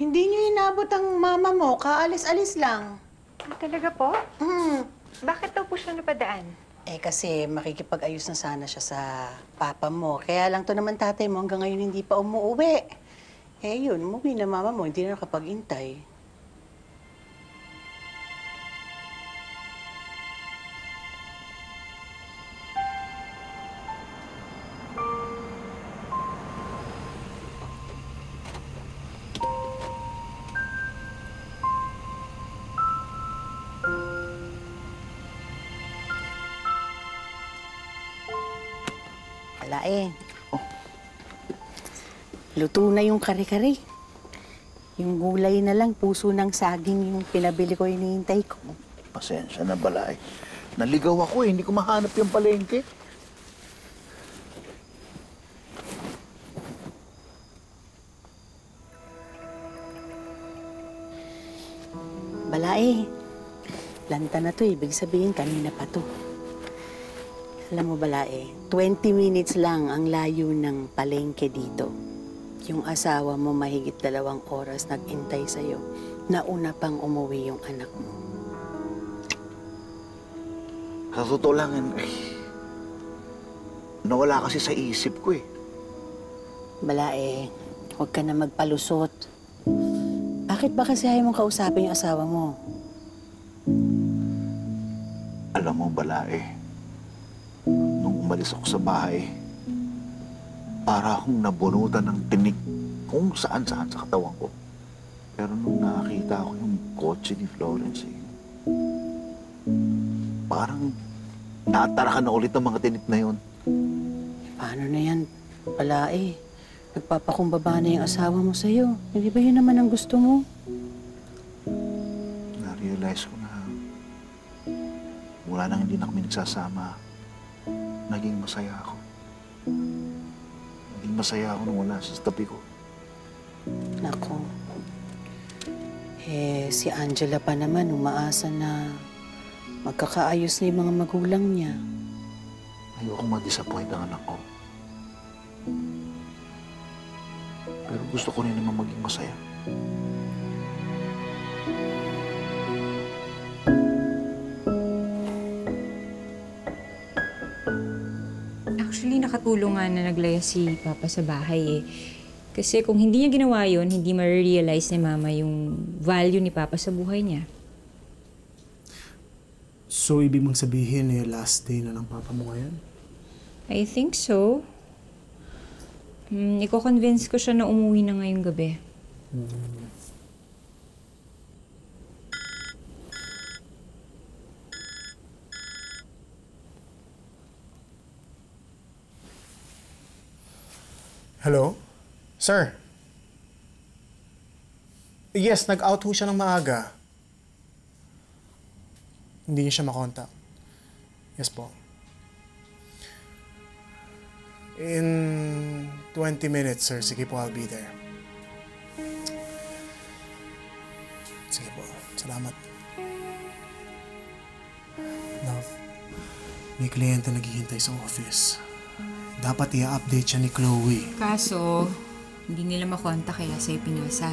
Hindi niyo inabot ang mama mo. Kaalis-alis lang. Ah, talaga po? Hmm. Bakit daw po siya napadaan? Kasi makikipag-ayos na sana siya sa papa mo. Kaya lang to naman tatay mo hanggang ngayon hindi pa umuwi. Yun, umuwi na mama mo. Hindi na nakapag-intay. Wala Luto na yung kare-kare. Yung gulay na lang, puso ng saging yung pinabili ko, hinihintay ko. Pasensya na, Balay. Naligaw ako hindi ko mahanap yung palengke. Balae, lanta na to ibig sabihin kanina pa to. Alam mo, Balae, 20 minutes lang ang layo ng palengke dito. Yung asawa mo mahigit 2 oras nag-intay sa'yo. Nauna pang umuwi yung anak mo. Sa totoo lang, nawala kasi sa isip ko Balae, huwag ka na magpalusot. Bakit ba kasi ayaw mong kausapin yung asawa mo? Alam mo, Balae, nung umalis ako sa bahay, para akong nabunutan ng tinik kung saan-saan sa katawan ko. Pero nung nakakita ko yung kotse ni Florence, parang natarakan na ulit ang mga tinik na yun. Paano na yan, Balae? Nagpapakumbaba na yung asawa mo sa'yo. Hindi ba yun naman ang gusto mo? Na-realize ko na mula nang hindi na kami nagsasama, naging masaya ako. Naging masaya ako nung wala sa tabi ko. Nako. Si Angela pa naman umaasa na magkakaayos na yung mga magulang niya. Ayokong ma-disappoint ang anak ko. Pero gusto ko rin naman maging masaya. Actually, nakatulong nga na naglaya si Papa sa bahay Kasi kung hindi niya ginawa yun, hindi ma-realize ni Mama yung value ni Papa sa buhay niya. So, ibig mong sabihin last day na ng Papa mo ngayon? I think so. Iko-convince ko siya na umuwi na ngayong gabi. Hello? Sir? Yes, nag-out ho siya ng maaga. Hindi niya siya makontak. Yes po. In 20 minutes, sir. Sige po, I'll be there. Sige po. Salamat. Love, may kliyente naghihintay sa office. Dapat i-update siya ni Chloe. Kaso, hindi nila makontak kaya sa'yo pinasa.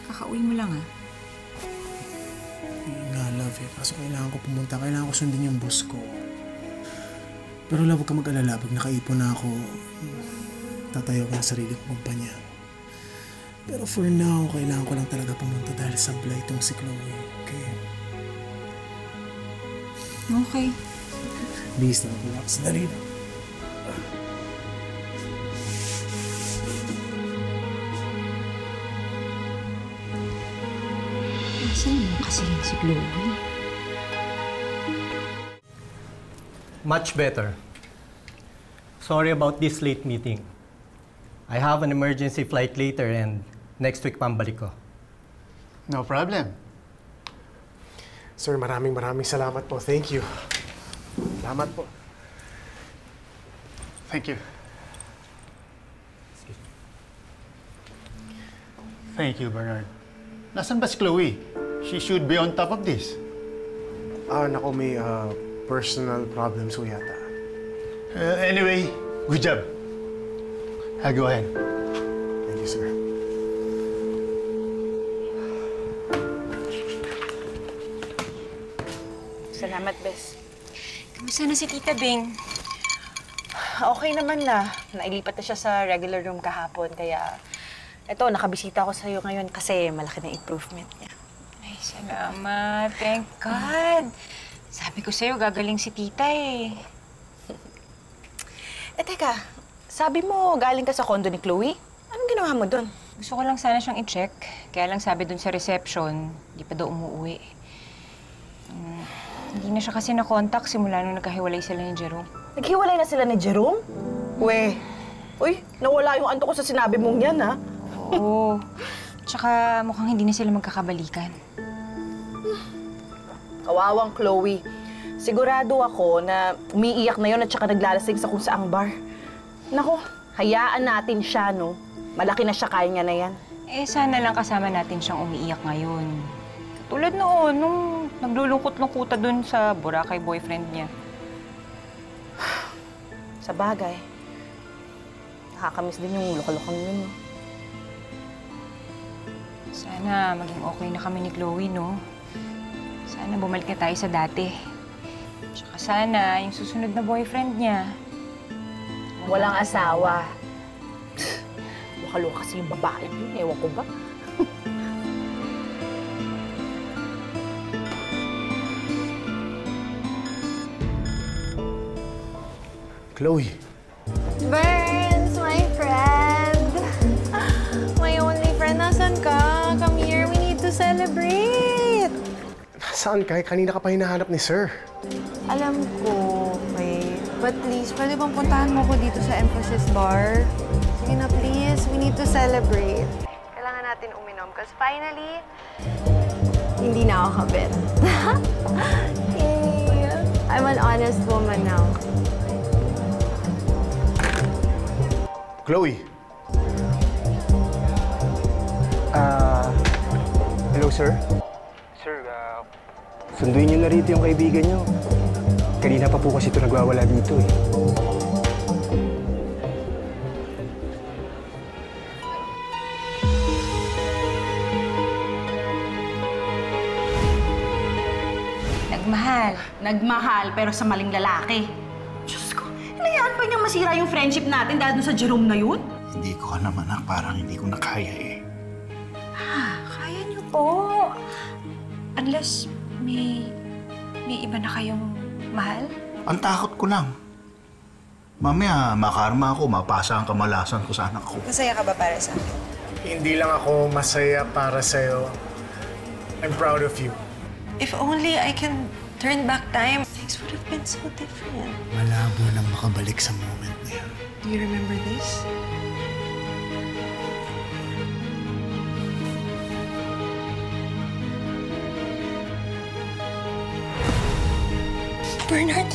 Kakauwi mo lang Nga, love Kaso kailangan ko pumunta. Kailangan ko sundin yung boss ko. Pero love, huwag ka mag-alala. Pag nakaipon na ako, tatayo ko ng sarili kong kumpanya. Pero for now, kailangan ko lang talaga pumunta dahil sablay itong si Chloe. Okay? Okay. Please, relax. Dali na. Saan mo kasi yun si Chloe? Much better. Sorry about this late meeting. I have an emergency flight later and next week pambalik ko. No problem. Sir, maraming salamat po. Thank you. Salamat po. Thank you. Thank you, Bernard. Nasaan ba si Chloe? She should be on top of this. Naku, may personal problems ho yata. Anyway, good job. I'll go ahead. Thank you, sir. Salamat, Bes. Kamusta na si Tita Bing? Okay naman na. Nailipat na siya sa regular room kahapon. Kaya, eto, nakabisita ako sa'yo ngayon kasi malaki na improvement niya. Ay, salamat. Thank God. Sabi ko sa'yo, gagaling si Tita eh. Teka, sabi mo galing ka sa condo ni Chloe? Anong ginawa mo doon? Gusto ko lang sana siyang i-check. Kaya lang sabi dun sa reception, di pa daw umuwi. Hindi na siya kasi na-contact simula nung nagkahiwalay sila ni Jerome. Naghiwalay na sila ni Jerome? Uy, nawala yung anto ko sa sinabi mong yan, ha? Oo. Tsaka mukhang hindi na sila magkakabalikan. Kawawang Chloe. Sigurado ako na umiiyak na yun at saka naglalasing sa kung saang bar. Naku, hayaan natin siya, no? Malaki na siya, kaya niya na yan. Eh, sana lang kasama natin siyang umiiyak ngayon. Katulad noon, nung naglulungkot-lungkuta dun sa Boracay boyfriend niya. Sa bagay. Nakakamiss din yung lokal-lokal yun, no? Sana maging okay na kami ni Chloe, no? Sana bumalik na tayo sa dati. Tsaka sana yung susunod na boyfriend niya. Walang asawa. Lokal-lokal kasi yung babae yun, ewan ko ba? Chloe, Burns, my friend. My only friend, nasan ka? Come here, we need to celebrate. saan ka? Kanina ka pa hinahanap ni Sir. Alam ko, Faye. But please, pwede bang puntahan mo ko dito sa Emphasis Bar? Sige na, please. We need to celebrate. Kailangan natin uminom kasi finally, hindi na ako kabit. Yay! I'm an honest woman now. Chloe. Hello, sir. Sir, sunduin niyo na rito yung kaibigan niyo. Kanina pa po kasi ito nagwawala dito eh. Nagmahal. Nagmahal, pero sa maling lalaki. Diyos ko, hinayaan pa niyang masira yung friendship natin dahil dun sa Jerome na yun? Hindi ko alam, anak. Parang hindi ko na kaya eh. Kaya niyo po. Unless may iba na kayong mahal? Ang takot ko lang. Mamaya, makarma ako, mapasa ang kamalasan ko sa anak ko. Masaya ka ba para sa akin? Hindi lang ako masaya para sa'yo. I'm proud of you. If only I can turn back time, things would have been so different. Malabo lang makabalik sa moment na yan. Do you remember this? Bernard?